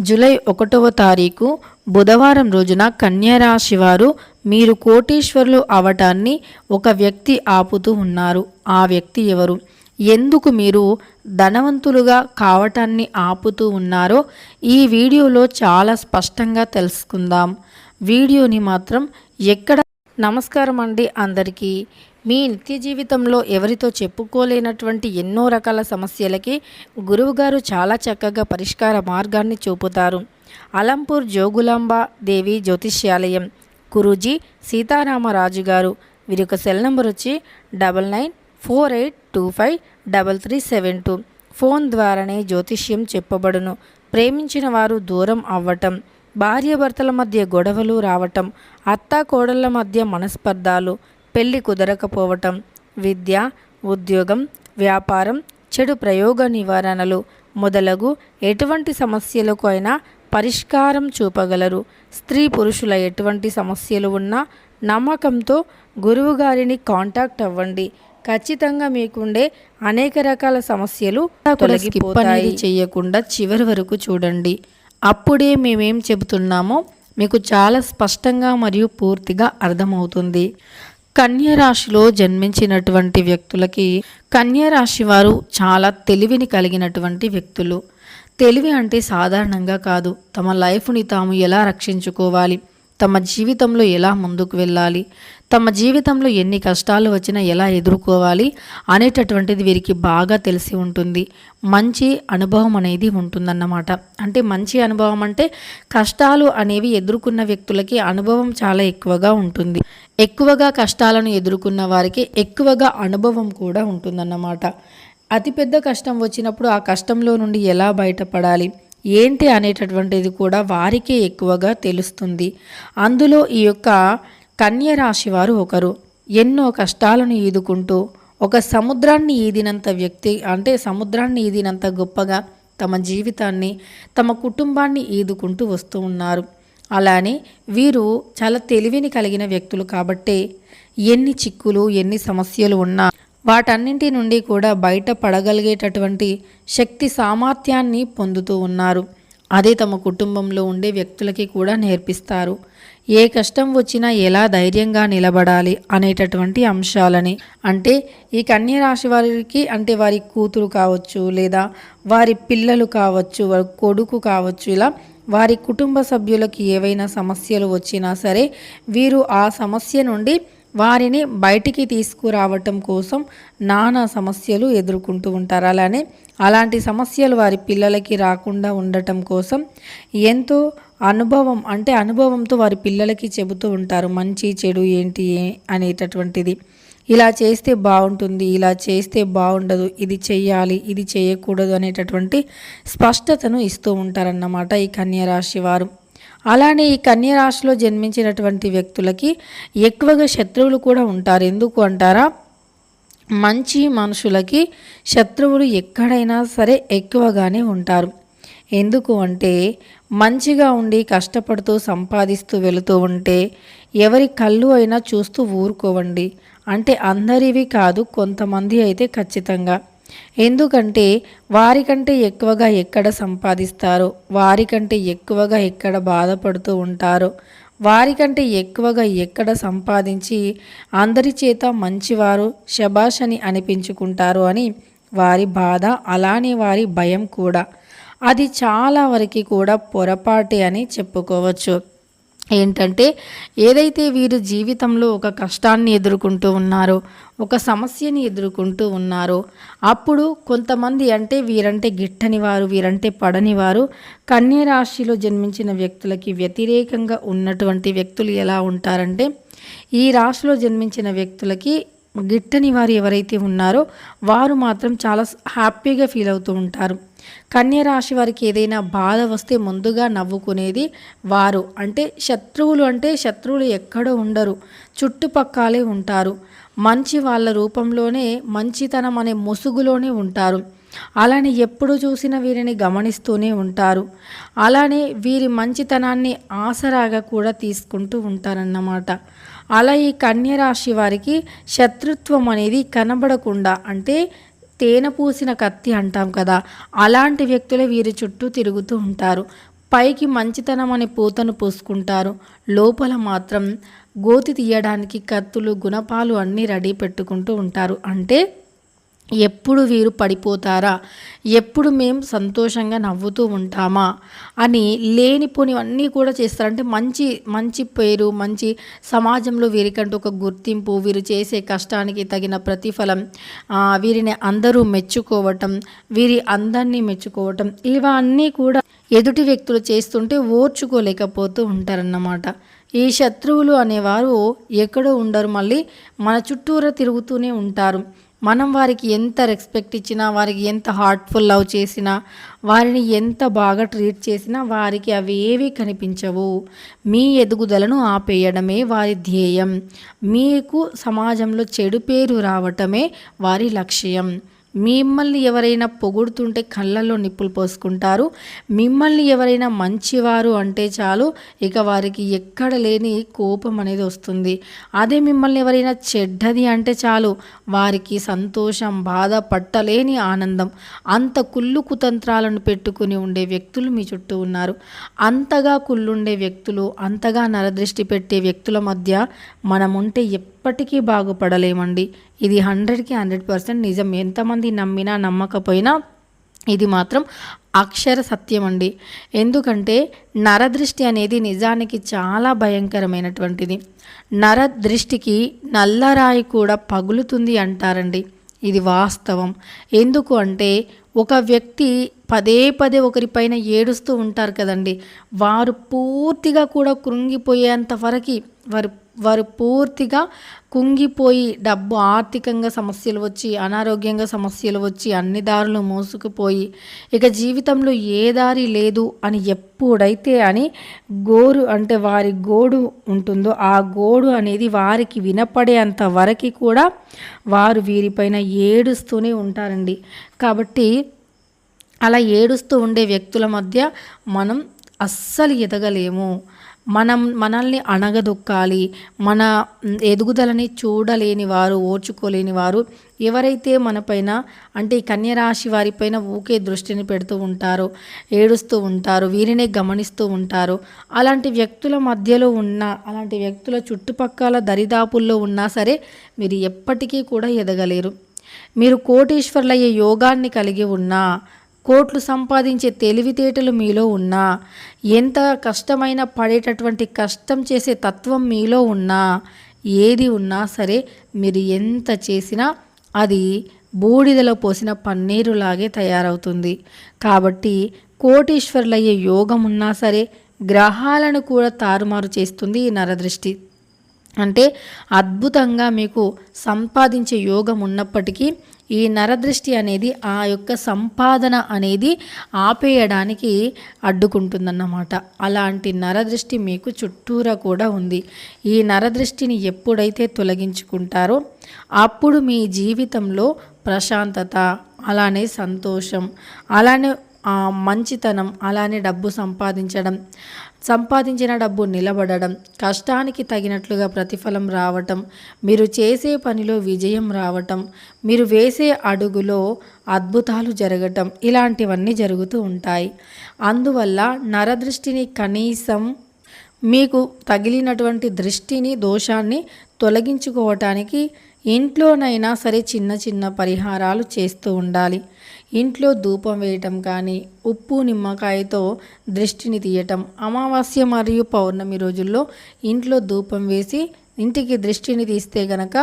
July 1వ తారీఖు బుధవారం రోజున కన్యా రాశి వారు మీరు కోటీశ్వరులు అవటాన్ని ఒక వ్యక్తి ఆపుతూ ఉన్నారు. ఆ వ్యక్తి ఎవరు? ఎందుకు మీరు ధనవంతులుగా కావటాన్ని ఆపుతూ ఉన్నారో ఈ వీడియోలో చాలా స్పష్టంగా తెలుసుకుందాం. వీడియోని మాత్రం ఎక్కడ నమస్కారం అండి అందరికీ. మీ నిత్య జీవితంలో ఎవరితో చెప్పుకోలేనటువంటి ఎన్నో రకాల సమస్యలకి గురువుగారు చాలా చక్కగా పరిష్కార మార్గాన్ని చూపుతారు. అలంపూర్ జోగులాంబ దేవి జ్యోతిష్యాలయం గురూజీ సీతారామరాజు గారు. వీరి యొక్క సెల్ నెంబర్ వచ్చి 9948253372. ఫోన్ ద్వారానే జ్యోతిష్యం చెప్పబడును. ప్రేమించిన వారు దూరం అవ్వటం, భార్యాభర్తల మధ్య గొడవలు రావటం, అత్తా కోడళ్ల మధ్య మనస్పర్ధాలు, పెళ్లి కుదరకపోవటం, విద్య, ఉద్యోగం, వ్యాపారం, చెడు ప్రయోగ నివారణలు మొదలగు ఎటువంటి సమస్యలకు అయినా పరిష్కారం చూపగలరు. స్త్రీ పురుషుల ఎటువంటి సమస్యలు ఉన్నా నమ్మకంతో గురువుగారిని కాంటాక్ట్ అవ్వండి. ఖచ్చితంగా మీకుండే అనేక రకాల సమస్యలు తొలగిపోతాయి. చేయకుండా చివరి వరకు చూడండి. అప్పుడే మేమేం చెబుతున్నామో మీకు చాలా స్పష్టంగా మరియు పూర్తిగా అర్థమవుతుంది. కన్యా రాశిలో జన్మించినటువంటి వ్యక్తులకి కన్యా రాశి వారు చాలా తెలివిని కలిగినటువంటి వ్యక్తులు. తెలివి అంటే సాధారణంగా కాదు. తమ లైఫ్ని తాము ఎలా రక్షించుకోవాలి, తమ జీవితంలో ఎలా ముందుకు వెళ్ళాలి, తమ జీవితంలో ఎన్ని కష్టాలు వచ్చినా ఎలా ఎదుర్కోవాలి అనేటటువంటిది వీరికి బాగా తెలిసి ఉంటుంది. మంచి అనుభవం అనేది ఉంటుందన్నమాట. అంటే మంచి అనుభవం అంటే కష్టాలు అనేవి ఎదుర్కొన్న వ్యక్తులకి అనుభవం చాలా ఎక్కువగా ఉంటుంది. ఎక్కువగా కష్టాలను ఎదుర్కొన్న వారికి ఎక్కువగా అనుభవం కూడా ఉంటుందన్నమాట. అతిపెద్ద కష్టం వచ్చినప్పుడు ఆ కష్టంలో నుండి ఎలా బయటపడాలి ఏంటి అనేటటువంటిది కూడా వారికే ఎక్కువగా తెలుస్తుంది. అందులో ఈ యొక్క కన్యా రాశి వారు ఒకరు. ఎన్నో కష్టాలను ఈదుకుంటూ ఒక సముద్రాన్ని ఈదినంత వ్యక్తి, అంటే సముద్రాన్ని ఈదినంత గొప్పగా తమ జీవితాన్ని, తమ కుటుంబాన్ని ఈదుకుంటూ వస్తూ ఉన్నారు. అలానే వీరు చాలా తెలివిని కలిగిన వ్యక్తులు కాబట్టే ఎన్ని చిక్కులు, ఎన్ని సమస్యలు ఉన్నా వాటన్నింటి నుండి కూడా బయట పడగలిగేటటువంటి శక్తి సామర్థ్యాన్ని పొందుతూ ఉన్నారు. అదే తమ కుటుంబంలో ఉండే వ్యక్తులకి కూడా నేర్పిస్తారు. ఏ కష్టం వచ్చినా ఎలా ధైర్యంగా నిలబడాలి అనేటటువంటి అంశాలని. అంటే ఈ కన్యా రాశి వారికి అంటే వారి కూతురు కావచ్చు, లేదా వారి పిల్లలు కావచ్చు, వారి కొడుకు కావచ్చు, ఇలా వారి కుటుంబ సభ్యులకి ఏవైనా సమస్యలు వచ్చినా సరే వీరు ఆ సమస్య నుండి వారిని బయటికి తీసుకురావటం కోసం నానా సమస్యలు ఎదుర్కొంటూ ఉంటారు. అలానే అలాంటి సమస్యలు వారి పిల్లలకి రాకుండా ఉండటం కోసం ఎంతో అనుభవం, అంటే అనుభవంతో వారి పిల్లలకి చెబుతూ ఉంటారు మంచి చెడు ఏంటి అనేటటువంటిది. ఇలా చేస్తే బాగుంటుంది, ఇలా చేస్తే బాగుండదు, ఇది చెయ్యాలి, ఇది చేయకూడదు అనేటటువంటి స్పష్టతను ఇస్తూ ఉంటారన్నమాట ఈ కన్యా రాశి వారు. అలానే ఈ కన్యా రాశిలో జన్మించినటువంటి వ్యక్తులకి ఎక్కువగా శత్రువులు కూడా ఉంటారు. ఎందుకు అంటారా? మంచి మనుషులకి శత్రువులు ఎక్కడైనా సరే ఎక్కువగానే ఉంటారు. ఎందుకు అంటే మంచిగా ఉండి కష్టపడుతూ సంపాదిస్తూ వెళుతూ ఉంటే ఎవరి కళ్ళు అయినా చూస్తూ ఊరుకోవండి. అంటే అందరివి కాదు, కొంతమంది అయితే ఖచ్చితంగా. ఎందుకంటే వారికంటే ఎక్కువగా ఎక్కడ సంపాదిస్తారో, వారికంటే ఎక్కువగా ఎక్కడ బాధపడుతూ ఉంటారో, వారికంటే ఎక్కువగా ఎక్కడ సంపాదించి అందరి చేత మంచివారు శబాష్ అని అనిపించుకుంటారు అని వారి బాధ, అలానే వారి భయం కూడా. అది చాలా వరకు కూడా పొరపాటే అని చెప్పుకోవచ్చు. ఏంటంటే ఏదైతే వీరు జీవితంలో ఒక కష్టాన్ని ఎదుర్కొంటూ ఉన్నారో, ఒక సమస్యని ఎదుర్కొంటూ ఉన్నారో అప్పుడు కొంతమంది అంటే వీరంటే గిట్టని వారు, వీరంటే పడని వారు కన్యా రాశిలో జన్మించిన వ్యక్తులకి వ్యతిరేకంగా ఉన్నటువంటి వ్యక్తులు ఎలా ఉంటారంటే ఈ రాశిలో జన్మించిన వ్యక్తులకి గిట్టని వారు ఎవరైతే ఉన్నారో వారు మాత్రం చాలా హ్యాపీగా ఫీల్ అవుతూ ఉంటారు. కన్యా రాశి వారికి ఏదైనా బాధ వస్తే ముందుగా నవ్వుకునేది వారు. అంటే శత్రువులు ఎక్కడో ఉండరు, చుట్టుపక్కలే ఉంటారు. మంచి వాళ్ళ రూపంలోనే, మంచితనం అనే ముసుగులోనే ఉంటారు. అలానే ఎప్పుడు చూసినా వీరిని గమనిస్తూనే ఉంటారు. అలానే వీరి మంచితనాన్ని ఆసరాగా కూడా తీసుకుంటూ ఉంటారన్నమాట. అలా ఈ కన్యా రాశి వారికి శత్రుత్వం అనేది కనబడకుండా, అంటే తేనె పూసిన కత్తి అంటాం కదా, అలాంటి వ్యక్తులే వీరి చుట్టూ తిరుగుతూ ఉంటారు. పైకి మంచితనం అనే పూతను పూసుకుంటారు, లోపల మాత్రం గోతి తీయడానికి కత్తులు గుణపాలు అన్నీ రెడీ పెట్టుకుంటూ ఉంటారు. అంటే ఎప్పుడు వీరు పడిపోతారా, ఎప్పుడు మేము సంతోషంగా నవ్వుతూ ఉంటామా అని లేనిపోనివన్నీ కూడా చేస్తారు. అంటే మంచి మంచి పేరు, మంచి సమాజంలో వీరికంటూ ఒక గుర్తింపు, వీరు చేసే కష్టానికి తగిన ప్రతిఫలం, వీరిని అందరూ మెచ్చుకోవటం, వీరి అందరినీ మెచ్చుకోవటం, ఇవన్నీ కూడా ఎదుటి వ్యక్తులు చేస్తుంటే ఓర్చుకోలేకపోతూ ఉంటారన్నమాట. ఈ శత్రువులు అనేవారు ఎక్కడో ఉండరు, మళ్ళీ మన చుట్టూరా తిరుగుతూనే ఉంటారు. మనం వారికి ఎంత రెస్పెక్ట్ ఇచ్చినా, వారికి ఎంత హార్ట్ఫుల్ లవ్ చేసినా, వారిని ఎంత బాగా ట్రీట్ చేసినా వారికి అవి ఏవి కనిపించవు. మీ ఎదుగుదలను ఆపేయడమే వారి ధ్యేయం. మీకు సమాజంలో చెడు పేరు రావటమే వారి లక్ష్యం. మిమ్మల్ని ఎవరైనా పొగుడుతుంటే కళ్ళల్లో నిప్పులు పోసుకుంటారు. మిమ్మల్ని ఎవరైనా మంచివారు అంటే చాలు, ఇక వారికి ఎక్కడ లేని కోపం అనేది వస్తుంది. అదే మిమ్మల్ని ఎవరైనా చెడ్డది అంటే చాలు, వారికి సంతోషం, బాధ, పట్టలేని ఆనందం. అంత కుళ్ళు కుతంత్రాలను పెట్టుకుని ఉండే వ్యక్తులు మీ చుట్టూ ఉన్నారు. అంతగా కుళ్ళుండే వ్యక్తులు, అంతగా నరదృష్టి పెట్టే వ్యక్తుల మధ్య మనం ఉంటే ఎప్పటికీ బాగుపడలేమండి. ఇది 100కి 100% నిజం. ఎంతమంది నమ్మినా నమ్మకపోయినా ఇది మాత్రం అక్షర సత్యం అండి. ఎందుకంటే నరదృష్టి అనేది నిజానికి చాలా భయంకరమైనటువంటిది. నరదృష్టికి నల్లరాయి కూడా పగులుతుంది అంటారండి. ఇది వాస్తవం. ఎందుకు అంటే ఒక వ్యక్తి పదే పదే ఒకరిపైన ఏడుస్తూ ఉంటారు కదండి, వారు పూర్తిగా కూడా కృంగిపోయేంత వరకు వారు పూర్తిగా కుంగిపోయి డబ్బు ఆర్థికంగా సమస్యలు వచ్చి, అనారోగ్యంగా సమస్యలు వచ్చి, అన్ని దారులు మోసుకుపోయి ఇక జీవితంలో ఏ దారి లేదు అని ఎప్పుడైతే అని వారి గోడు ఉంటుందో, ఆ గోడు అనేది వారికి వినపడేంత వరకు కూడా వారు వీరిపైన ఏడుస్తూనే ఉంటారండి. కాబట్టి అలా ఏడుస్తూ ఉండే వ్యక్తుల మధ్య మనం అస్సలు ఎదగలేము. మనల్ని అణగదొక్కాలి, మన ఎదుగుదలని చూడలేని వారు, ఓర్చుకోలేని వారు ఎవరైతే మనపైన, అంటే ఈ కన్యరాశి వారిపైన ఊకే దృష్టిని పెడుతూ ఉంటారో, ఏడుస్తూ ఉంటారు, వీరినే గమనిస్తూ ఉంటారు, అలాంటి వ్యక్తుల మధ్యలో ఉన్న, అలాంటి వ్యక్తుల చుట్టుపక్కల దరిదాపుల్లో ఉన్నా సరే మీరు ఎప్పటికీ కూడా ఎదగలేరు. మీరు కోటీశ్వర్లయ్యే యోగాన్ని కలిగి ఉన్నా, కోట్లు సంపాదించే తెలివితేటలు మీలో ఉన్నా, ఎంత కష్టమైనా పడేటటువంటి కష్టం చేసే తత్వం మీలో ఉన్నా, ఏది ఉన్నా సరే మీరు ఎంత చేసినా అది బూడిదలో పోసిన పన్నీరులాగే తయారవుతుంది. కాబట్టి కోటీశ్వర్లయ్యే యోగం ఉన్నా సరే గ్రహాలను కూడా తారుమారు చేస్తుంది ఈ నరదృష్టి. అంటే అద్భుతంగా మీకు సంపాదించే యోగం ఉన్నప్పటికీ ఈ నరదృష్టి అనేది ఆ యొక్క సంపాదన అనేది ఆపేయడానికి అడ్డుకుంటుందన్నమాట. అలాంటి నరదృష్టి మీకు చుట్టూరా కూడా ఉంది. ఈ నరదృష్టిని ఎప్పుడైతే తొలగించుకుంటారో అప్పుడు మీ జీవితంలో ప్రశాంతత, అలానే సంతోషం, అలానే మంచితనం, అలానే డబ్బు సంపాదించిన డబ్బు నిలబడడం, కష్టానికి తగినట్లుగా ప్రతిఫలం రావటం, మీరు చేసే పనిలో విజయం రావటం, మీరు వేసే అడుగులో అద్భుతాలు జరగటం, ఇలాంటివన్నీ జరుగుతూ ఉంటాయి. అందువల్ల నరదృష్టిని కనీసం మీకు తగిలినటువంటి దృష్టిని, దోషాన్ని తొలగించుకోవటానికి ఇంట్లోనైనా సరే చిన్న చిన్న పరిహారాలు చేస్తూ ఉండాలి. ఇంట్లో ధూపం వేయటం కానీ, ఉప్పు నిమ్మకాయతో దృష్టిని తీయటం, అమావాస్య మరియు పౌర్ణమి రోజుల్లో ఇంట్లో ధూపం వేసి ఇంటికి దృష్టిని తీస్తే గనక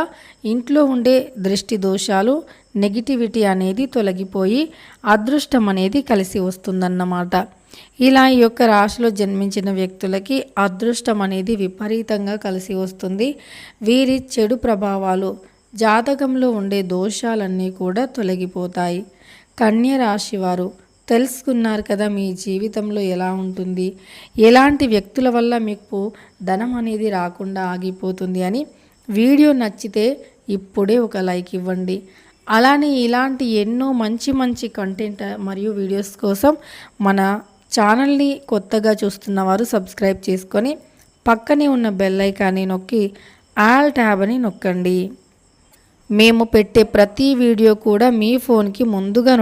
ఇంట్లో ఉండే దృష్టి దోషాలు, నెగిటివిటీ అనేది తొలగిపోయి అదృష్టం అనేది కలిసి వస్తుందన్నమాట. ఇలా ఈ యొక్క రాశిలో జన్మించిన వ్యక్తులకి అదృష్టం అనేది విపరీతంగా కలిసి వస్తుంది. వీరి చెడు ప్రభావాలు, జాతకంలో ఉండే దోషాలన్నీ కూడా తొలగిపోతాయి. కన్య రాశి వారు తెలుసుకున్నారు కదా మీ జీవితంలో ఎలా ఉంటుంది, ఎలాంటి వ్యక్తుల వల్ల మీకు ధనం అనేది రాకుండా ఆగిపోతుంది అని. వీడియో నచ్చితే ఇప్పుడే ఒక లైక్ ఇవ్వండి. అలానే ఇలాంటి ఎన్నో మంచి మంచి కంటెంట్ మరియు వీడియోస్ కోసం మన ఛానల్ని కొత్తగా చూస్తున్నవారు సబ్స్క్రైబ్ చేసుకొని పక్కనే ఉన్న బెల్ ఐకాన్ని నొక్కి ఆల్ ట్యాబ్ అని నొక్కండి. మేము పెట్టే ప్రతి వీడియో కూడా మీ ఫోన్కి ముందుగా